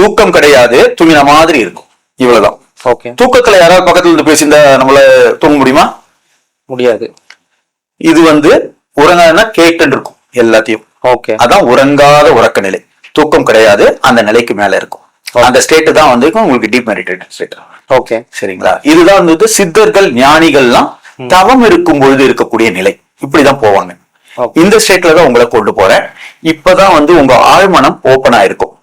தூக்கம் கிடையாது, தூங்கின மாதிரி இருக்கும். இவ்வளவுதான். ஓகே. தூக்கத்துல யாராவது பக்கத்துல இருந்து பேசியிருந்தா நம்மள தூங்க முடியுமா? முடியாது. இது உறங்காதுன்னா கேட்டுன்னு இருக்கும் எல்லாத்தையும். ஓகே. அதான் உறங்காத உறக்க நிலை. தூக்கம் கிடையாது, அந்த நிலைக்கு மேல இருக்கும். அந்த ஸ்டேட் தான் உங்களுக்கு டீப் மெடிடேஷன் ஸ்டேட். ஓகே, சரிங்களா? இதுதான் சித்தர்கள் ஞானிகள்லாம் தவம் இருக்கும் பொழுது இருக்கக்கூடிய நிலை. இப்படிதான் போவாங்க. இந்த ஸ்டேட்ல தான் உங்களை கொண்டு போறேன். இப்பதான் உங்க ஆழ்மனம் ஓபன் ஆயிருக்கும்.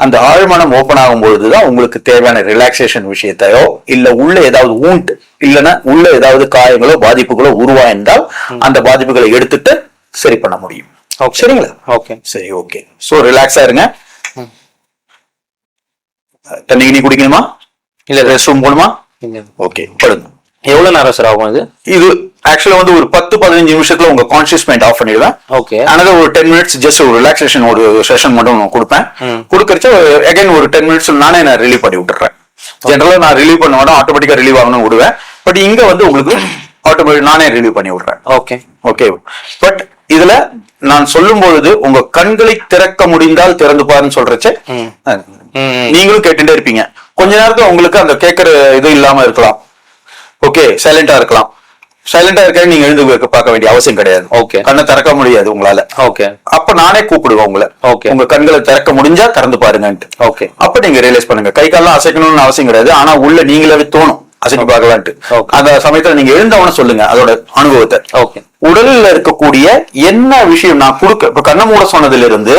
அந்த ஆழ்மனம் ஓபன் ஆகும் பொழுதுதான் உங்களுக்கு தேவையான ரிலாக்ஸேஷன் விஷயத்தையோ இல்ல உள்ள ஏதாவது ஊண்ட் இல்லைன்னா உள்ள ஏதாவது காயங்களோ பாதிப்புகளோ உருவாயிருந்தால் அந்த பாதிப்புகளை எடுத்துட்டு சரி பண்ண முடியும். சரிங்களா? ஓகே, சரி, ஓகே. சோ ரிலாக்ஸா இருங்க. தண்ணி கிணி குடிக்கணுமா இல்ல ரெஸ்ட் ரூம் போகணுமா? ஓகே, படுங்க. எவ்வளவு நேரம் சார் ஆகும்? இது ஆக்சுவலா ஒரு 10-15 நிமிஷத்துல உங்க கான்சியஸ் மைண்ட் ஆஃப் பண்ணிடுவேன். ஓகே. ஆனது ஒரு 10 மினிட்ஸ் ஜஸ்ட் ஒரு ரிலாக்ஸேஷன் ஒரு செஷன் மட்டும் கொடுப்பேன். கொடுக்கறச்சு அகைன் ஒரு 10 மினிட்ஸ் நானே நான் ரிலீவ் பண்ணி விட்டுறேன். ஜெனரலா நான் ரிலீவ் பண்ண மாட்டேன், ஆட்டோமேட்டிக்கா ரிலீவ் ஆகணும்னு விடுவேன். பட் இங்க உங்களுக்கு ஆட்டோமேட்டிக் நானே ரிலீவ் பண்ணி விடுறேன். Okay, okay. பட் இதுல நான் சொல்லும் பொழுது உங்க கண்களை திறக்க முடிந்தால் திறந்து பாருன்னு சொல்றச்சே நீங்களும் கேட்டுட்டே இருப்பீங்க. கொஞ்ச நேரத்துல உங்களுக்கு அந்த கேட்கற இது இல்லாம இருக்கலாம். ஓகே, சைலண்டா இருக்கலாம். சைலண்டா இருக்க நீங்க எழுந்து பார்க்க வேண்டிய அவசியம் கிடையாது. ஓகே. கண்ணை திறக்க முடியாது உங்களால. ஓகே. அப்ப நானே கூப்பிடுவேன் உங்களை. ஓகே. உங்க கண்களை திறக்க முடிஞ்சா திறந்து பாருங்கன்ட்டு. ஓகே. அப்ப நீங்க ரியலைஸ் பண்ணுங்க. கை கால்லாம் அசைக்கணும்னு அவசியம் கிடையாது. ஆனா உள்ள நீங்களே தோணும் அசைச்சு பார்க்கலான்ட்டு. அந்த சமயத்துல நீங்க எழுந்தவன சொல்லுங்க அதோட அனுபவத்தை. ஓகே. உடல்ல இருக்கக்கூடிய என்ன விஷயம் நான் கொடுக்க இப்ப கண்ண மூட சொன்னதுல இருந்து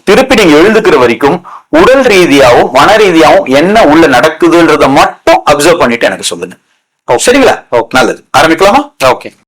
திருப்பி நீங்க எழுந்துக்கிற வரைக்கும் உடல் ரீதியாவும் மன ரீதியாவும் என்ன உள்ள நடக்குதுன்றத மட்டும் அப்சர்வ் பண்ணிட்டு எனக்கு சொல்லுங்க. சரிங்களா? நல்லது. ஆரம்பிக்கலாமா? ஓகே.